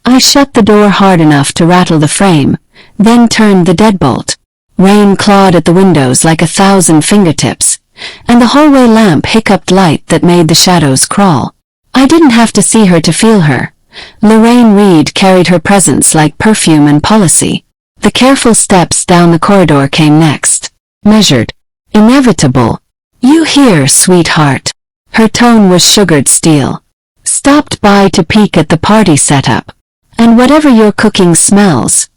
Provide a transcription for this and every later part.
I shut the door hard enough to rattle the frame, then turned the deadbolt. Rain clawed at the windows like 1,000 fingertips, and the hallway lamp hiccuped light that made the shadows crawl. I didn't have to see her to feel her. Lorraine Reed carried her presence like perfume and policy. The careful steps down the corridor came next. Measured. Inevitable. "You here, sweetheart." Her tone was sugared steel. "Stopped by to peek at the party setup. And whatever you're cooking smells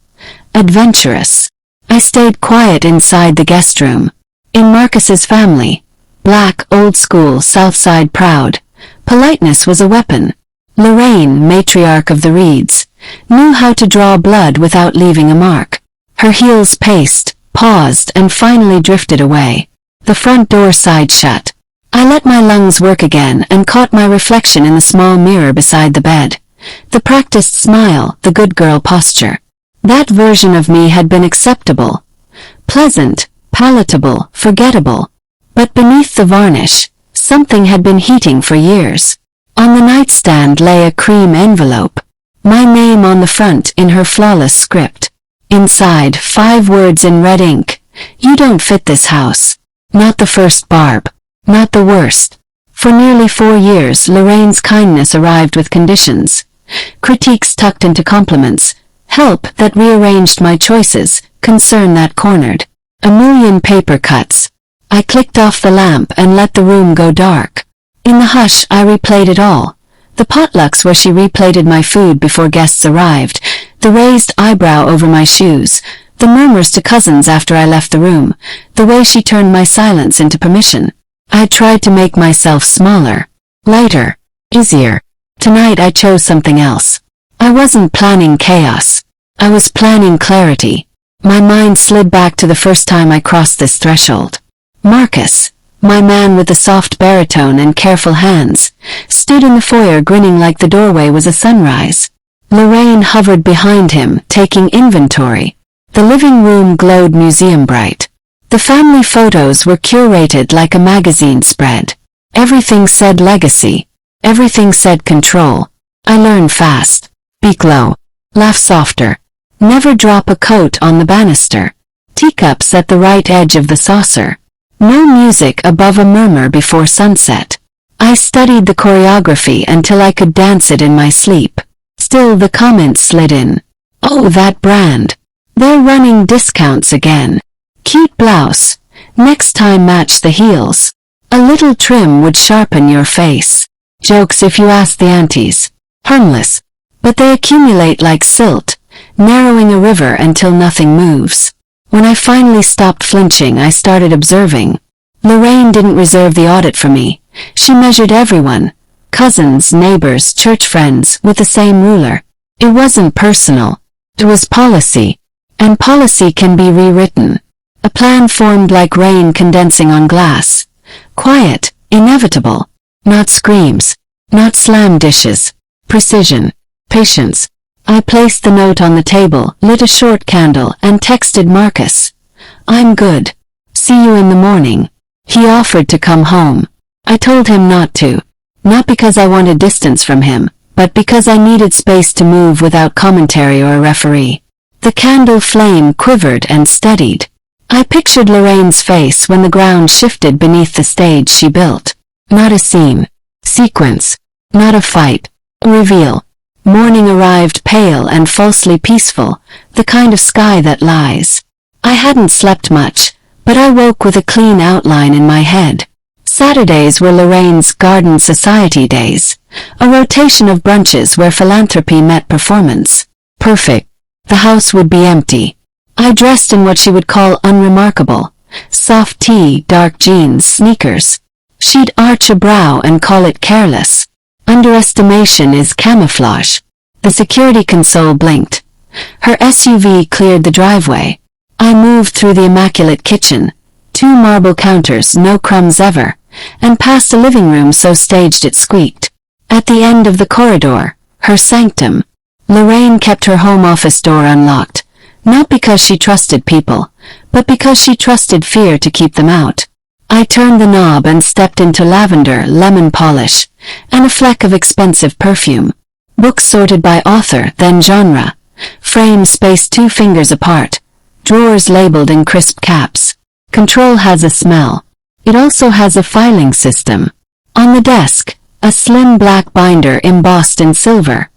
adventurous." I stayed quiet inside the guest room. In Marcus's family, black, old school, South Side proud, politeness was a weapon. Lorraine, matriarch of the Reeds, knew how to draw blood without leaving a mark. Her heels paced, paused, and finally drifted away. The front door side shut. I let my lungs work again and caught my reflection in the small mirror beside the bed. The practiced smile, the good girl posture. That version of me had been acceptable, pleasant, palatable, forgettable. But beneath the varnish, something had been heating for years. On the nightstand lay a cream envelope. My name on the front in her flawless script. Inside, 5 words in red ink. "You don't fit this house." Not the first barb. Not the worst. For nearly 4 years, Lorraine's kindness arrived with conditions. Critiques tucked into compliments. Help that rearranged my choices. Concern that cornered. A million paper cuts. I clicked off the lamp and let the room go dark. In the hush, I replayed it all. The potlucks where she replated my food before guests arrived, the raised eyebrow over my shoes, the murmurs to cousins after I left the room, the way she turned my silence into permission. I tried to make myself smaller, lighter, easier. Tonight I chose something else. I wasn't planning chaos. I was planning clarity. My mind slid back to the first time I crossed this threshold. Marcus, my man with the soft baritone and careful hands, stood in the foyer grinning like the doorway was a sunrise. Lorraine hovered behind him, taking inventory. The living room glowed museum bright. The family photos were curated like a magazine spread. Everything said legacy. Everything said control. I learned fast. Speak low. Laugh softer. Never drop a coat on the banister. Teacups at the right edge of the saucer. No music above a murmur before sunset. I studied the choreography until I could dance it in my sleep. Still the comments slid in. "Oh, that brand. They're running discounts again. Cute blouse. Next time match the heels. A little trim would sharpen your face." Jokes if you ask the aunties. Harmless. But they accumulate like silt, narrowing a river until nothing moves. When I finally stopped flinching, I started observing. Lorraine didn't reserve the audit for me. She measured everyone, cousins, neighbors, church friends, with the same ruler. It wasn't personal. It was policy. And policy can be rewritten. A plan formed like rain condensing on glass. Quiet, inevitable. Not screams. Not slam dishes. Precision. Patience. I placed the note on the table, lit a short candle, and texted Marcus. "I'm good. See you in the morning." He offered to come home. I told him not to. Not because I wanted distance from him, but because I needed space to move without commentary or a referee. The candle flame quivered and steadied. I pictured Lorraine's face when the ground shifted beneath the stage she built. Not a scene. Sequence. Not a fight. Reveal. Morning arrived pale and falsely peaceful, the kind of sky that lies. I hadn't slept much, but I woke with a clean outline in my head. Saturdays were Lorraine's garden society days, a rotation of brunches where philanthropy met performance. Perfect. The house would be empty. I dressed in what she would call unremarkable. Soft tee, dark jeans, sneakers. She'd arch a brow and call it careless. Underestimation is camouflage. The security console blinked. Her SUV cleared the driveway. I moved through the immaculate kitchen, 2 marble counters, no crumbs ever, and past a living room so staged it squeaked. At the end of the corridor, her sanctum. Lorraine kept her home office door unlocked, not because she trusted people, but because she trusted fear to keep them out. I turned the knob and stepped into lavender, lemon polish, and a fleck of expensive perfume. Books sorted by author, then genre. Frames spaced 2 fingers apart. Drawers labeled in crisp caps. Control has a smell. It also has a filing system. On the desk, a slim black binder embossed in silver.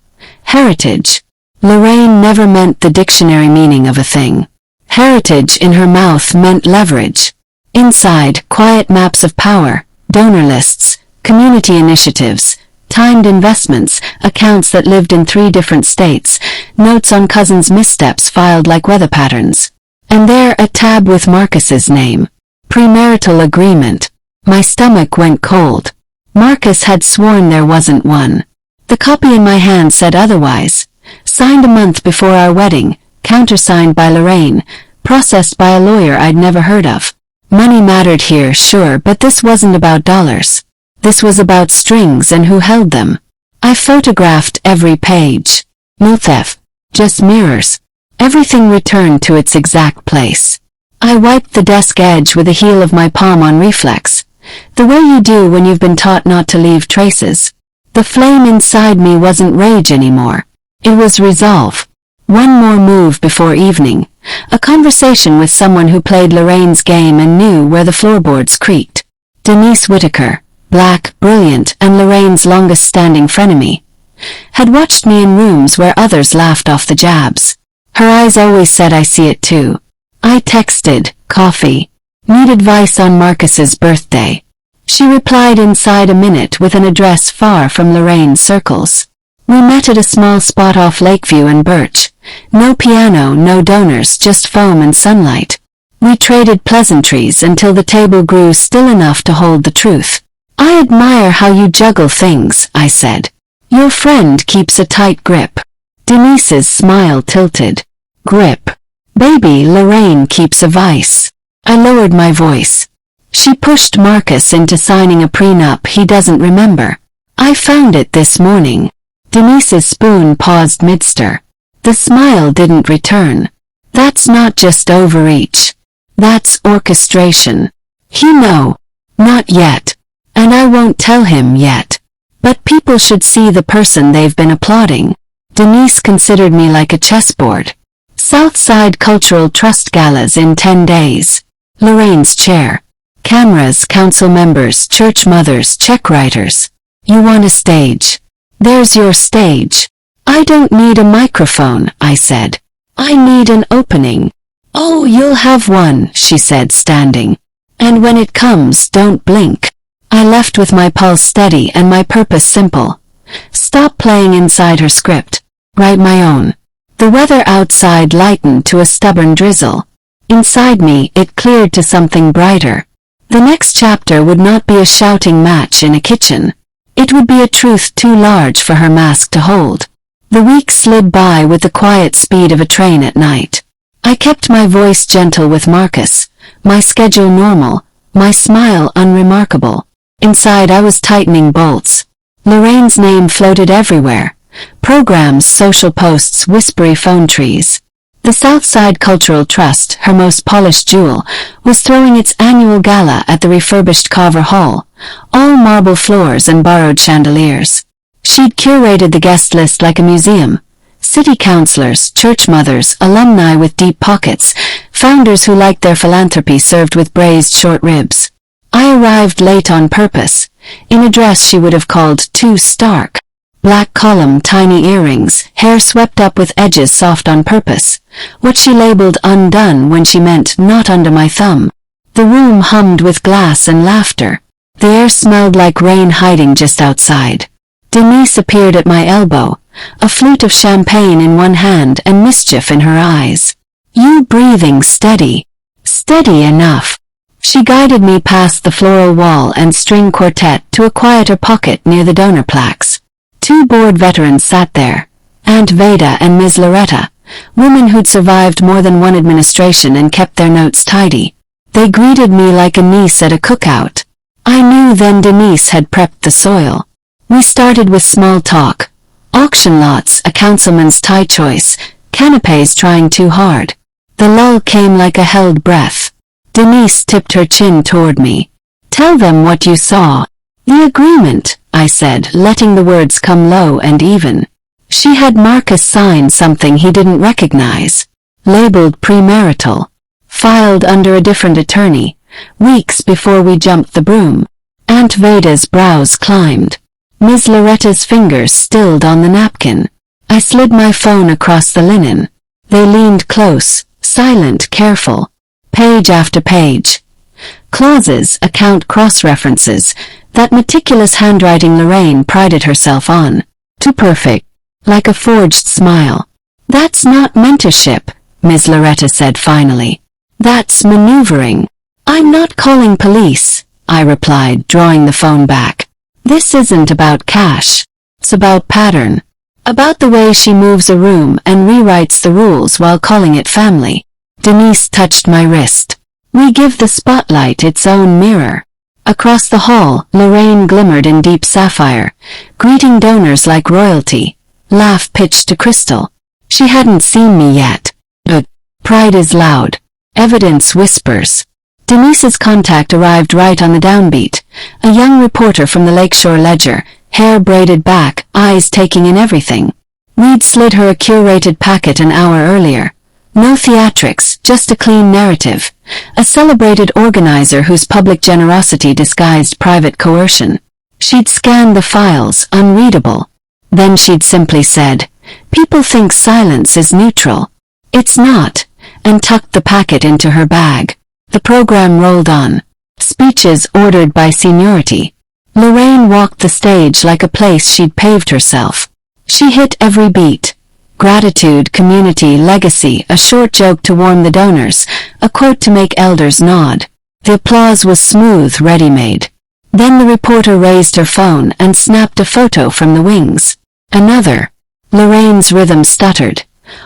Heritage. Lorraine never meant the dictionary meaning of a thing. Heritage in her mouth meant leverage. Inside, quiet maps of power, donor lists, community initiatives, timed investments, accounts that lived in 3 different states, notes on cousins' missteps filed like weather patterns. And there a tab with Marcus's name. Premarital agreement. My stomach went cold. Marcus had sworn there wasn't one. The copy in my hand said otherwise. Signed a month before our wedding, countersigned by Lorraine, processed by a lawyer I'd never heard of. Money mattered here, sure, but this wasn't about dollars. This was about strings and who held them. I photographed every page. No theft, just mirrors. Everything returned to its exact place. I wiped the desk edge with the heel of my palm on reflex, the way you do when you've been taught not to leave traces. The flame inside me wasn't rage anymore. It was resolve. One more move before evening. A conversation with someone who played Lorraine's game and knew where the floorboards creaked. Denise Whitaker, black, brilliant, and Lorraine's longest-standing frenemy, had watched me in rooms where others laughed off the jabs. Her eyes always said I see it too. I texted, coffee. Need advice on Marcus's birthday. She replied inside a minute with an address far from Lorraine's circles. We met at a small spot off Lakeview and Birch. No piano, no donors, just foam and sunlight. We traded pleasantries until the table grew still enough to hold the truth. I admire how you juggle things, I said. Your friend keeps a tight grip. Denise's smile tilted. Grip. Baby, Lorraine keeps a vice. I lowered my voice. She pushed Marcus into signing a prenup he doesn't remember. I found it this morning. Denise's spoon paused mid-stir. The smile didn't return. That's not just overreach. That's orchestration. He know. Not yet. And I won't tell him yet. But people should see the person they've been applauding. Denise considered me like a chessboard. Southside Cultural Trust galas in 10 days. Lorraine's chair. Cameras, council members, church mothers, check writers. You want a stage. There's your stage. I don't need a microphone, I said. I need an opening. Oh, you'll have one, she said, standing. And when it comes, don't blink. I left with my pulse steady and my purpose simple. Stop playing inside her script. Write my own. The weather outside lightened to a stubborn drizzle. Inside me, it cleared to something brighter. The next chapter would not be a shouting match in a kitchen. It would be a truth too large for her mask to hold. The weeks slid by with the quiet speed of a train at night. I kept my voice gentle with Marcus, my schedule normal, my smile unremarkable. Inside I was tightening bolts. Lorraine's name floated everywhere. Programs, social posts, whispery phone trees. The Southside Cultural Trust, her most polished jewel, was throwing its annual gala at the refurbished Carver Hall, all marble floors and borrowed chandeliers. She'd curated the guest list like a museum. City councilors, church mothers, alumni with deep pockets, founders who liked their philanthropy served with braised short ribs. I arrived late on purpose, in a dress she would have called too stark. Black column, tiny earrings, hair swept up with edges soft on purpose, what she labeled undone when she meant not under my thumb. The room hummed with glass and laughter. The air smelled like rain hiding just outside. Denise appeared at my elbow, a flute of champagne in one hand and mischief in her eyes. You breathing steady. Steady enough. She guided me past the floral wall and string quartet to a quieter pocket near the donor plaques. 2 bored veterans sat there, Aunt Veda and Ms. Loretta, women who'd survived more than one administration and kept their notes tidy. They greeted me like a niece at a cookout. I knew then Denise had prepped the soil. We started with small talk. Auction lots, a councilman's tie choice, canapes trying too hard. The lull came like a held breath. Denise tipped her chin toward me. Tell them what you saw. The agreement, I said, letting the words come low and even. She had Marcus sign something he didn't recognize. Labeled premarital. Filed under a different attorney. Weeks before we jumped the broom. Aunt Veda's brows climbed. Ms. Loretta's fingers stilled on the napkin. I slid my phone across the linen. They leaned close, silent, careful. Page after page. Clauses, account cross-references, that meticulous handwriting Lorraine prided herself on. Too perfect. Like a forged smile. That's not mentorship, Ms. Loretta said finally. That's maneuvering. I'm not calling police, I replied, drawing the phone back. This isn't about cash. It's about pattern. About the way she moves a room and rewrites the rules while calling it family. Denise touched my wrist. We give the spotlight its own mirror. Across the hall, Lorraine glimmered in deep sapphire, greeting donors like royalty. Laugh pitched to crystal. She hadn't seen me yet. But pride is loud. Evidence whispers. Denise's contact arrived right on the downbeat. A young reporter from the Lakeshore Ledger, hair braided back, eyes taking in everything. We'd slid her a curated packet an hour earlier. No theatrics, just a clean narrative. A celebrated organizer whose public generosity disguised private coercion. She'd scanned the files, unreadable. Then she'd simply said, "People think silence is neutral. It's not," and tucked the packet into her bag. The program rolled on. Speeches ordered by seniority. Lorraine walked the stage like a place she'd paved herself. She hit every beat. Gratitude, community, legacy, a short joke to warm the donors, a quote to make elders nod. The applause was smooth, ready-made. Then the reporter raised her phone and snapped a photo from the wings. Another. Lorraine's rhythm stuttered.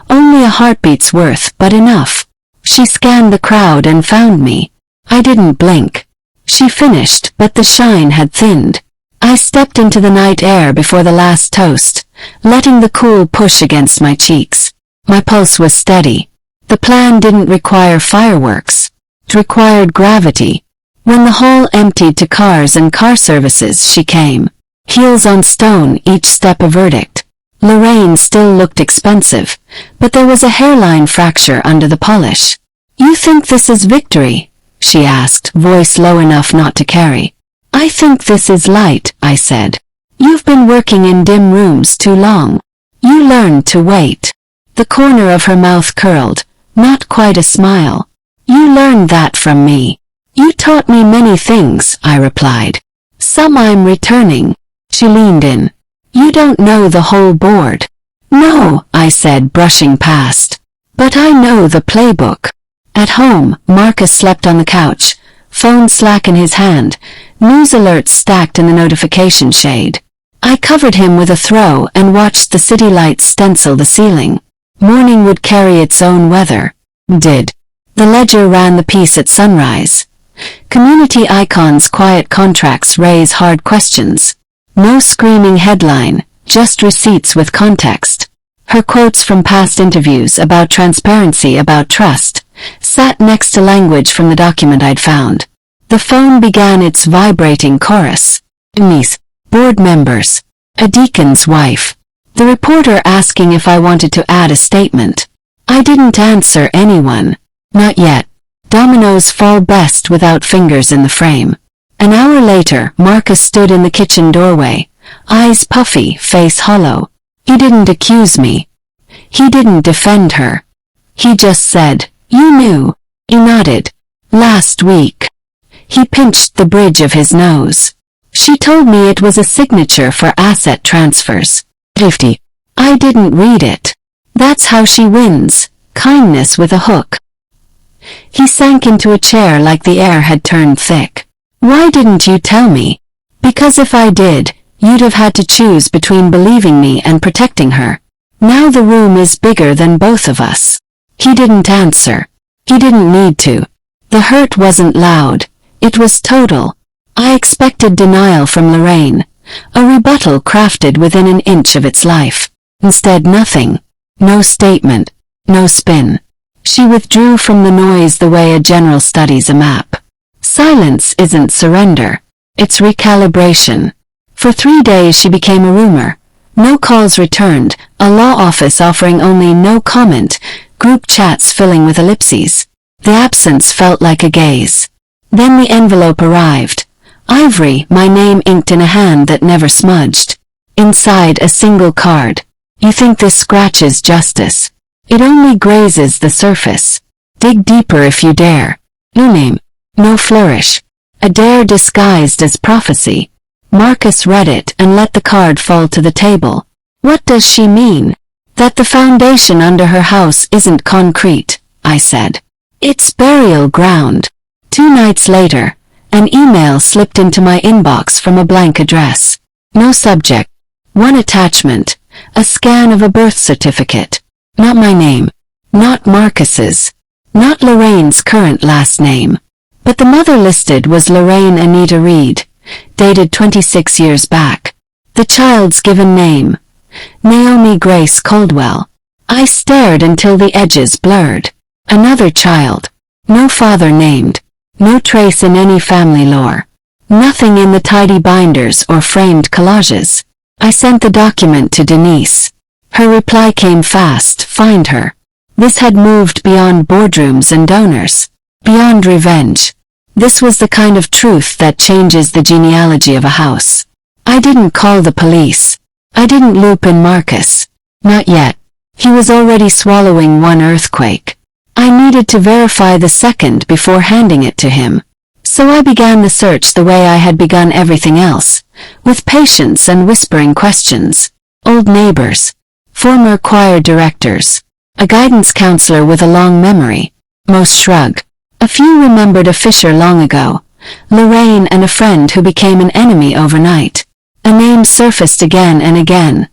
Only a heartbeat's worth, but enough. She scanned the crowd and found me. I didn't blink. She finished, but the shine had thinned. I stepped into the night air before the last toast, letting the cool push against my cheeks. My pulse was steady. The plan didn't require fireworks. It required gravity. When the hall emptied to cars and car services, she came. Heels on stone, each step a verdict. Lorraine still looked expensive, but there was a hairline fracture under the polish. "You think this is victory?" she asked, voice low enough not to carry. "I think this is light," I said. "You've been working in dim rooms too long. You learned to wait." The corner of her mouth curled, not quite a smile. "You learned that from me." "You taught me many things," I replied. "Some I'm returning." She leaned in. "You don't know the whole board." "No," I said, brushing past. "But I know the playbook." At home, Marcus slept on the couch, phone slack in his hand, news alerts stacked in the notification shade. I covered him with a throw and watched the city lights stencil the ceiling. Morning would carry its own weather. Did. The Ledger ran the piece at sunrise. Community icons' quiet contracts raise hard questions. No screaming headline, just receipts with context. Her quotes from past interviews about transparency, about trust, sat next to language from the document I'd found. The phone began its vibrating chorus. Denise, board members, a deacon's wife. The reporter asking if I wanted to add a statement. I didn't answer anyone. Not yet. Dominoes fall best without fingers in the frame. An hour later, Marcus stood in the kitchen doorway, eyes puffy, face hollow. He didn't accuse me. He didn't defend her. He just said, "You knew." He nodded. "Last week." He pinched the bridge of his nose. "She told me it was a signature for asset transfers." 50. I didn't read it. That's how she wins. Kindness with a hook. He sank into a chair like the air had turned thick. "Why didn't you tell me?" "Because if I did, you'd have had to choose between believing me and protecting her. Now the room is bigger than both of us." He didn't answer. He didn't need to. The hurt wasn't loud. It was total. I expected denial from Lorraine, a rebuttal crafted within an inch of its life. Instead, nothing. No statement. No spin. She withdrew from the noise the way a general studies a map. Silence isn't surrender. It's recalibration. For 3 days she became a rumor. No calls returned, a law office offering only no comment, group chats filling with ellipses. The absence felt like a gaze. Then the envelope arrived. Ivory, my name inked in a hand that never smudged. Inside a single card. You think this scratches justice? It only grazes the surface. Dig deeper if you dare. No name. No flourish. A dare disguised as prophecy. Marcus read it and let the card fall to the table. What does she mean? That the foundation under her house isn't concrete, I said. It's burial ground. 2 nights later, an email slipped into my inbox from a blank address. No subject. One attachment. A scan of a birth certificate. Not my name. Not Marcus's. Not Lorraine's current last name. But the mother listed was Lorraine Anita Reed, dated 26 years back. The child's given name. Naomi Grace Caldwell. I stared until the edges blurred. Another child. No father named. No trace in any family lore. Nothing in the tidy binders or framed collages. I sent the document to Denise. Her reply came fast, find her. This had moved beyond boardrooms and donors. Beyond revenge. This was the kind of truth that changes the genealogy of a house. I didn't call the police. I didn't loop in Marcus. Not yet. He was already swallowing one earthquake. I needed to verify the second before handing it to him. So I began the search the way I had begun everything else, with patience and whispering questions. Old neighbors. Former choir directors. A guidance counselor with a long memory. Most shrug. A few remembered a fisher long ago. Lorraine and a friend who became an enemy overnight. A name surfaced again and again.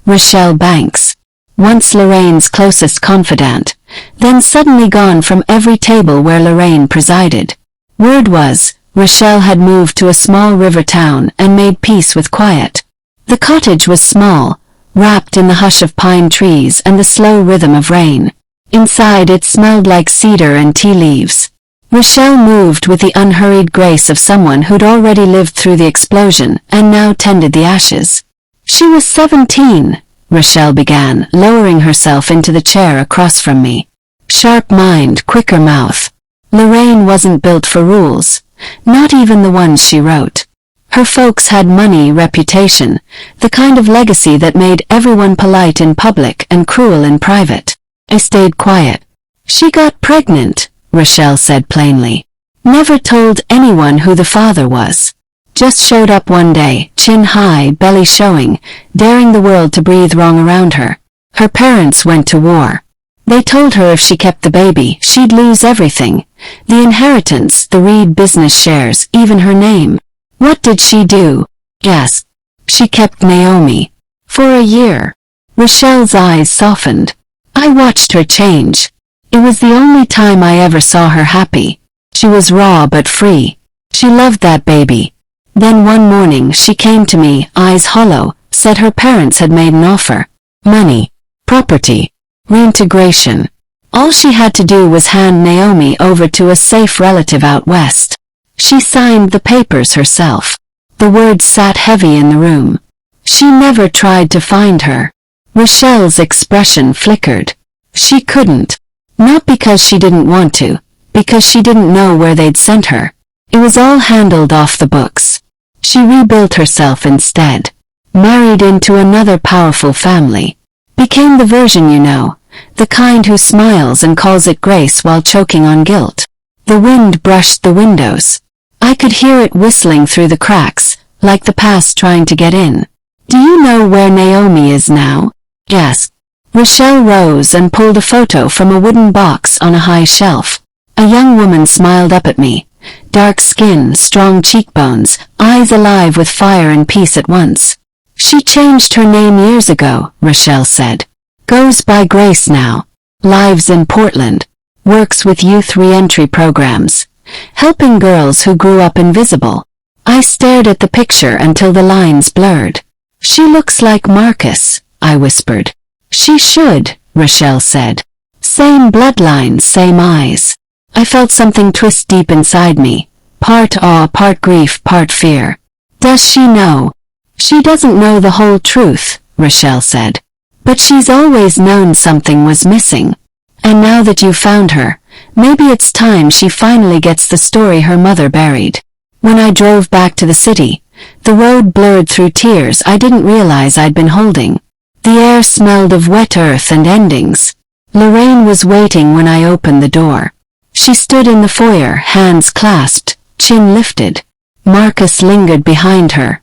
Rochelle Banks. Once Lorraine's closest confidant, then suddenly gone from every table where Lorraine presided. Word was, Rochelle had moved to a small river town and made peace with quiet. The cottage was small, wrapped in the hush of pine trees and the slow rhythm of rain. Inside it smelled like cedar and tea leaves. Rochelle moved with the unhurried grace of someone who'd already lived through the explosion and now tended the ashes. She was 17, Rochelle began, lowering herself into the chair across from me. Sharp mind, quicker mouth. Lorraine wasn't built for rules, not even the ones she wrote. Her folks had money, reputation, the kind of legacy that made everyone polite in public and cruel in private. I stayed quiet. She got pregnant, Rochelle said plainly. Never told anyone who the father was. Just showed up one day, chin high, belly showing, daring the world to breathe wrong around her. Her parents went to war. They told her if she kept the baby, she'd lose everything. The inheritance, the Reed business shares, even her name. What did she do? Yes. She kept Naomi. For a year. Rochelle's eyes softened. I watched her change. It was the only time I ever saw her happy. She was raw but free. She loved that baby. Then one morning she came to me, eyes hollow, said her parents had made an offer. Money. Property. Reintegration. All she had to do was hand Naomi over to a safe relative out west. She signed the papers herself. The words sat heavy in the room. She never tried to find her. Rochelle's expression flickered. She couldn't. Not because she didn't want to, because she didn't know where they'd sent her. It was all handled off the books. She rebuilt herself instead. Married into another powerful family. Became the version you know, the kind who smiles and calls it grace while choking on guilt. The wind brushed the windows. I could hear it whistling through the cracks, like the past trying to get in. Do you know where Naomi is now? Yes. Rochelle rose and pulled a photo from a wooden box on a high shelf. A young woman smiled up at me. Dark skin, strong cheekbones, eyes alive with fire and peace at once. She changed her name years ago, Rochelle said. Goes by Grace now. Lives in Portland. Works with youth re-entry programs. Helping girls who grew up invisible. I stared at the picture until the lines blurred. She looks like Marcus, I whispered. She should, Rochelle said. Same bloodlines, same eyes. I felt something twist deep inside me. Part awe, part grief, part fear. Does she know? She doesn't know the whole truth, Rochelle said. But she's always known something was missing. And now that you've found her, maybe it's time she finally gets the story her mother buried. When I drove back to the city, the road blurred through tears I didn't realize I'd been holding. The air smelled of wet earth and endings. Lorraine was waiting when I opened the door. She stood in the foyer, hands clasped, chin lifted. Marcus lingered behind her,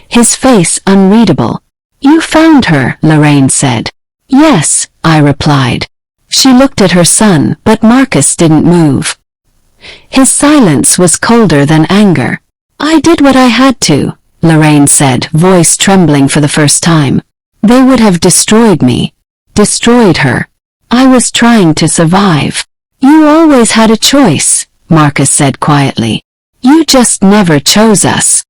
his face unreadable. "You found her," Lorraine said. "Yes," I replied. She looked at her son, but Marcus didn't move. His silence was colder than anger. "I did what I had to," Lorraine said, voice trembling for the first time. "They would have destroyed me. Destroyed her. I was trying to survive." "You always had a choice," Marcus said quietly. "You just never chose us."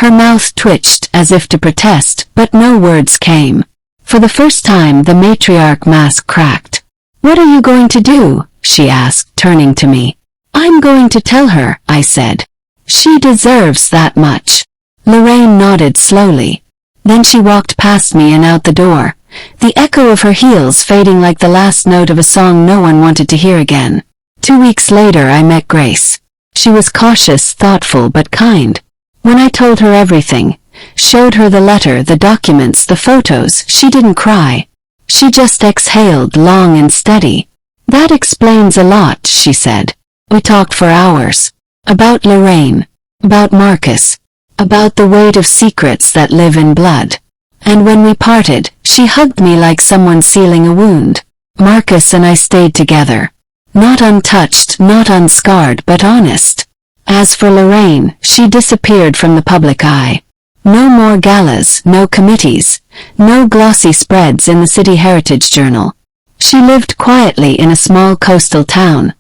Her mouth twitched as if to protest, but no words came. For the first time the matriarch mask cracked. "What are you going to do?" she asked, turning to me. "I'm going to tell her," I said. "She deserves that much." Lorraine nodded slowly. Then she walked past me and out the door, the echo of her heels fading like the last note of a song no one wanted to hear again. 2 weeks later I met Grace. She was cautious, thoughtful, but kind. When I told her everything, showed her the letter, the documents, the photos, she didn't cry. She just exhaled long and steady. "That explains a lot," she said. We talked for hours. About Lorraine. About Marcus. About the weight of secrets that live in blood. And when we parted, she hugged me like someone sealing a wound. Marcus and I stayed together. Not untouched, not unscarred, but honest. As for Lorraine, she disappeared from the public eye. No more galas, no committees, no glossy spreads in the City Heritage Journal. She lived quietly in a small coastal town,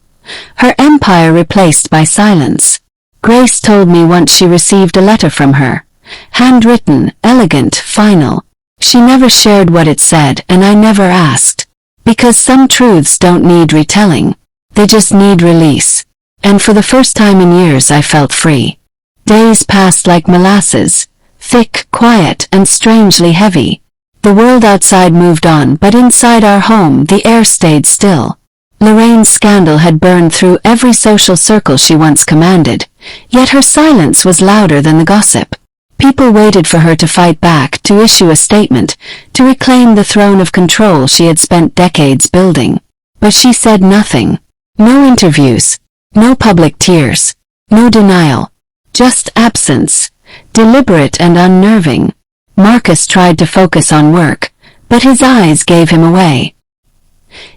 her empire replaced by silence. Grace told me once she received a letter from her. Handwritten, elegant, final. She never shared what it said, and I never asked. Because some truths don't need retelling. They just need release. And for the first time in years I felt free. Days passed like molasses, thick, quiet, and strangely heavy. The world outside moved on, but inside our home the air stayed still. Lorraine's scandal had burned through every social circle she once commanded, yet her silence was louder than the gossip. People waited for her to fight back, to issue a statement, to reclaim the throne of control she had spent decades building. But she said nothing. No interviews. No public tears. No denial. Just absence. Deliberate and unnerving. Marcus tried to focus on work, but his eyes gave him away.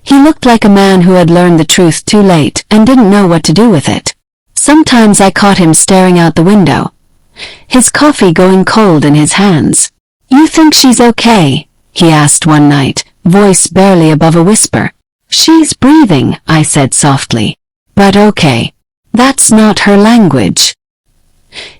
He looked like a man who had learned the truth too late and didn't know what to do with it. Sometimes I caught him staring out the window, his coffee going cold in his hands. "You think she's okay?" he asked one night, voice barely above a whisper. "She's breathing," I said softly. "But okay. That's not her language."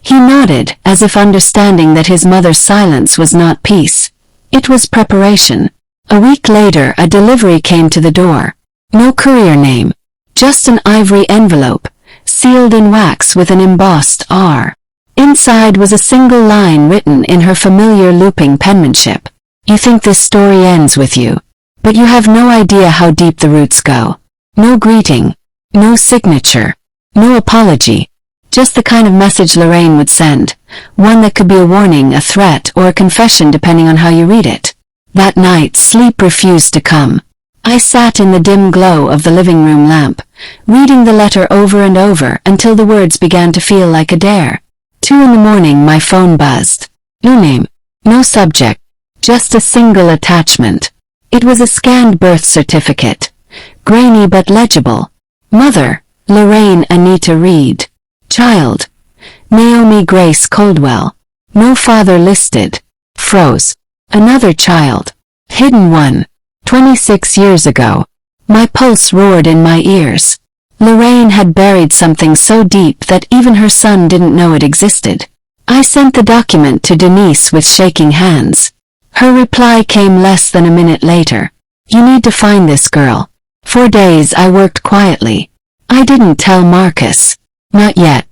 He nodded, as if understanding that his mother's silence was not peace. It was preparation. A week later a delivery came to the door. No courier name. Just an ivory envelope, sealed in wax with an embossed R. Inside was a single line written in her familiar looping penmanship. "You think this story ends with you, but you have no idea how deep the roots go." No greeting. No signature. No apology. Just the kind of message Lorraine would send, one that could be a warning, a threat, or a confession depending on how you read it. That night sleep refused to come. I sat in the dim glow of the living room lamp, reading the letter over and over until the words began to feel like a dare. 2 in the morning my phone buzzed. No name. No subject. Just a single attachment. It was a scanned birth certificate. Grainy but legible. Mother, Lorraine Anita Reed. Child, Naomi Grace Coldwell. No father listed. Froze. Another child. Hidden one. 26 years ago. My pulse roared in my ears. Lorraine had buried something so deep that even her son didn't know it existed. I sent the document to Denise with shaking hands. Her reply came less than a minute later. "You need to find this girl." For days I worked quietly. I didn't tell Marcus. Not yet.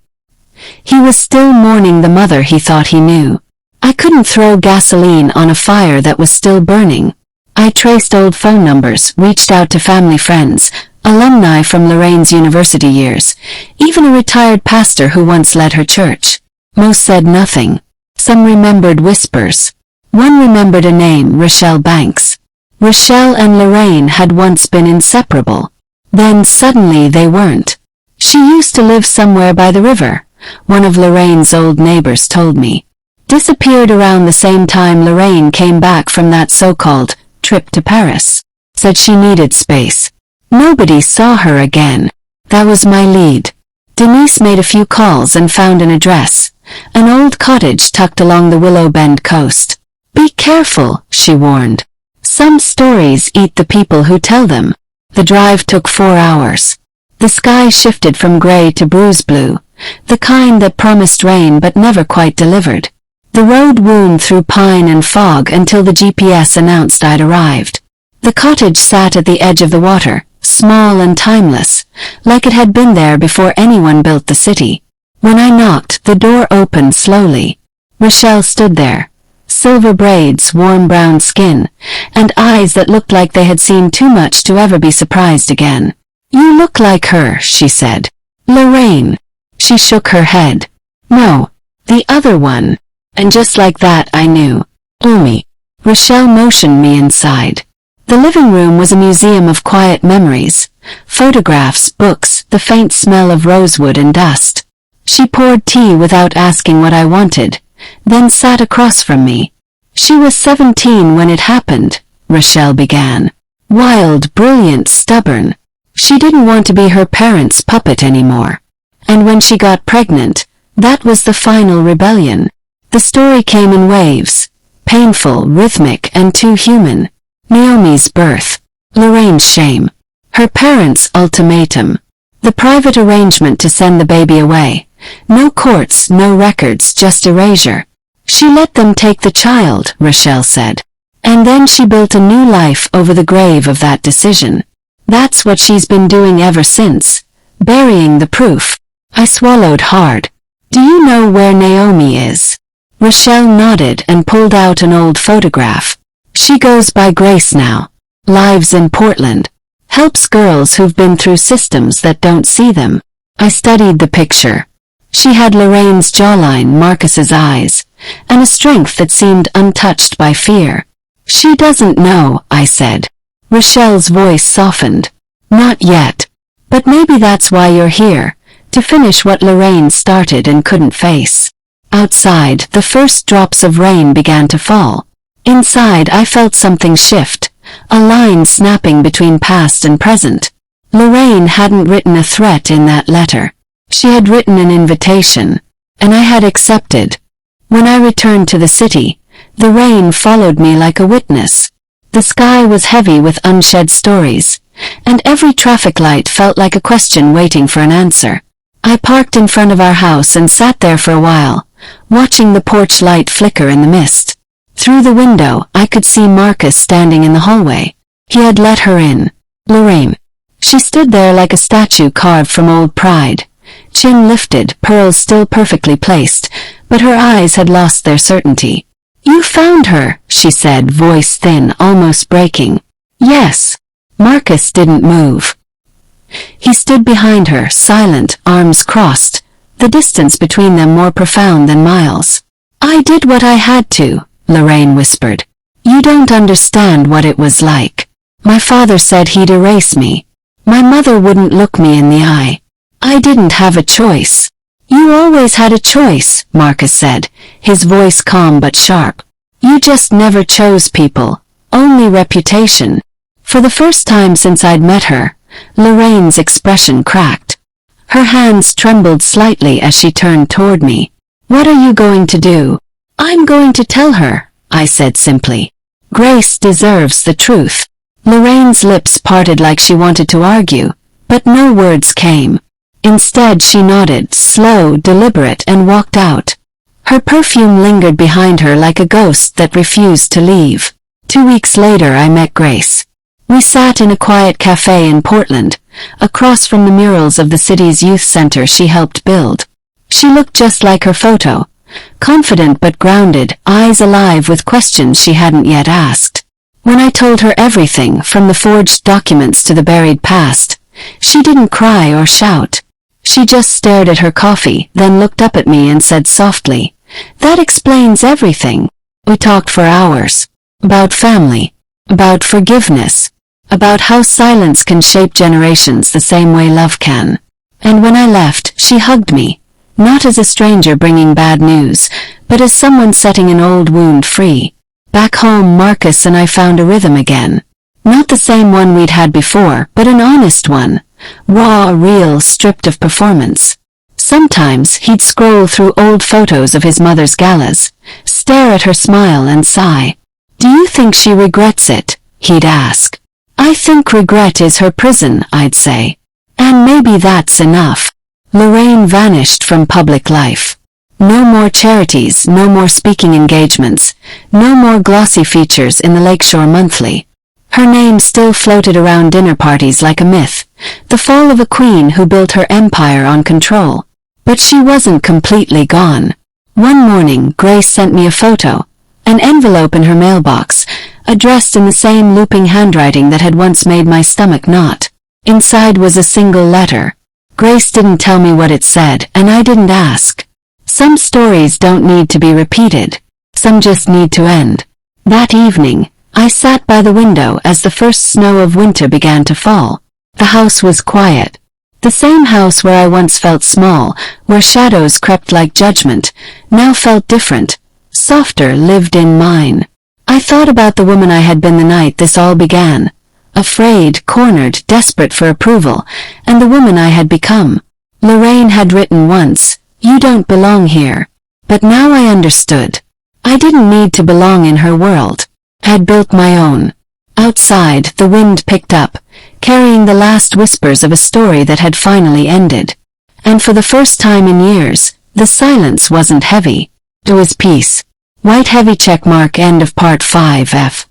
He was still mourning the mother he thought he knew. I couldn't throw gasoline on a fire that was still burning. I traced old phone numbers, reached out to family friends, alumni from Lorraine's university years, even a retired pastor who once led her church. Most said nothing. Some remembered whispers. One remembered a name, Rochelle Banks. Rochelle and Lorraine had once been inseparable. Then suddenly they weren't. She used to live somewhere by the river, one of Lorraine's old neighbors told me. Disappeared around the same time Lorraine came back from that so-called trip to Paris. Said she needed space. Nobody saw her again. That was my lead. Denise made a few calls and found an address. An old cottage tucked along the Willow Bend coast. Be careful, she warned. Some stories eat the people who tell them. The drive took 4 hours. The sky shifted from gray to bruise blue, the kind that promised rain but never quite delivered. The road wound through pine and fog until the GPS announced I'd arrived. The cottage sat at the edge of the water, small and timeless, like it had been there before anyone built the city. When I knocked, the door opened slowly. Rochelle stood there. Silver braids, warm brown skin, and eyes that looked like they had seen too much to ever be surprised again. You look like her, she said. Lorraine. She shook her head. No, the other one. And just like that I knew. Umi. Rochelle motioned me inside. The living room was a museum of quiet memories. Photographs, books, the faint smell of rosewood and dust. She poured tea without asking what I wanted, then sat across from me. She was 17 when it happened, Rochelle began. Wild, brilliant, stubborn. She didn't want to be her parents' puppet anymore. And when she got pregnant, that was the final rebellion. The story came in waves. Painful, rhythmic, and too human. Naomi's birth. Lorraine's shame. Her parents' ultimatum. The private arrangement to send the baby away. No courts, no records, just erasure. She let them take the child, Rochelle said. And then she built a new life over the grave of that decision. That's what she's been doing ever since. Burying the proof. I swallowed hard. Do you know where Naomi is? Rochelle nodded and pulled out an old photograph. She goes by Grace now. Lives in Portland. Helps girls who've been through systems that don't see them. I studied the picture. She had Lorraine's jawline, Marcus's eyes, and a strength that seemed untouched by fear. She doesn't know, I said. Rochelle's voice softened. Not yet. But maybe that's why you're here, to finish what Lorraine started and couldn't face. Outside, the first drops of rain began to fall. Inside, I felt something shift, a line snapping between past and present. Lorraine hadn't written a threat in that letter. She had written an invitation, and I had accepted. When I returned to the city, the rain followed me like a witness. The sky was heavy with unshed stories, and every traffic light felt like a question waiting for an answer. I parked in front of our house and sat there for a while, watching the porch light flicker in the mist. Through the window, I could see Marcus standing in the hallway. He had let her in. Lorraine. She stood there like a statue carved from old pride. Chin lifted, pearls still perfectly placed, but her eyes had lost their certainty. You found her, she said, voice thin, almost breaking. Yes. Marcus didn't move. He stood behind her, silent, arms crossed, the distance between them more profound than miles. I did what I had to, Lorraine whispered. You don't understand what it was like. My father said he'd erase me. My mother wouldn't look me in the eye. I didn't have a choice. You always had a choice, Marcus said, his voice calm but sharp. You just never chose people, only reputation. For the first time since I'd met her, Lorraine's expression cracked. Her hands trembled slightly as she turned toward me. What are you going to do? I'm going to tell her, I said simply. Grace deserves the truth. Lorraine's lips parted like she wanted to argue, but no words came. Instead she nodded, slow, deliberate, and walked out. Her perfume lingered behind her like a ghost that refused to leave. 2 weeks later I met Grace. We sat in a quiet cafe in Portland, across from the murals of the city's youth center she helped build. She looked just like her photo, confident but grounded, eyes alive with questions she hadn't yet asked. When I told her everything, from the forged documents to the buried past, she didn't cry or shout. She just stared at her coffee, then looked up at me and said softly, "That explains everything." We talked for hours. About family. About forgiveness. About how silence can shape generations the same way love can. And when I left, she hugged me. Not as a stranger bringing bad news, but as someone setting an old wound free. Back home, Marcus and I found a rhythm again. Not the same one we'd had before, but an honest one. Raw, real, stripped of performance. Sometimes he'd scroll through old photos of his mother's galas, stare at her smile and sigh. "Do you think she regrets it?" he'd ask. "I think regret is her prison," I'd say. And maybe that's enough. Lorraine vanished from public life. No more charities, no more speaking engagements, no more glossy features in the Lakeshore Monthly. Her name still floated around dinner parties like a myth, the fall of a queen who built her empire on control. But she wasn't completely gone. One morning, Grace sent me a photo, an envelope in her mailbox, addressed in the same looping handwriting that had once made my stomach knot. Inside was a single letter. Grace didn't tell me what it said, and I didn't ask. Some stories don't need to be repeated. Some just need to end. That evening, I sat by the window as the first snow of winter began to fall. The house was quiet. The same house where I once felt small, where shadows crept like judgment, now felt different, softer, lived in mine. I thought about the woman I had been the night this all began. Afraid, cornered, desperate for approval, and the woman I had become. Lorraine had written once, "You don't belong here." But now I understood. I didn't need to belong in her world. I had built my own. Outside, the wind picked up, carrying the last whispers of a story that had finally ended. And for the first time in years, the silence wasn't heavy. It was peace. White heavy checkmark, end of part 5F.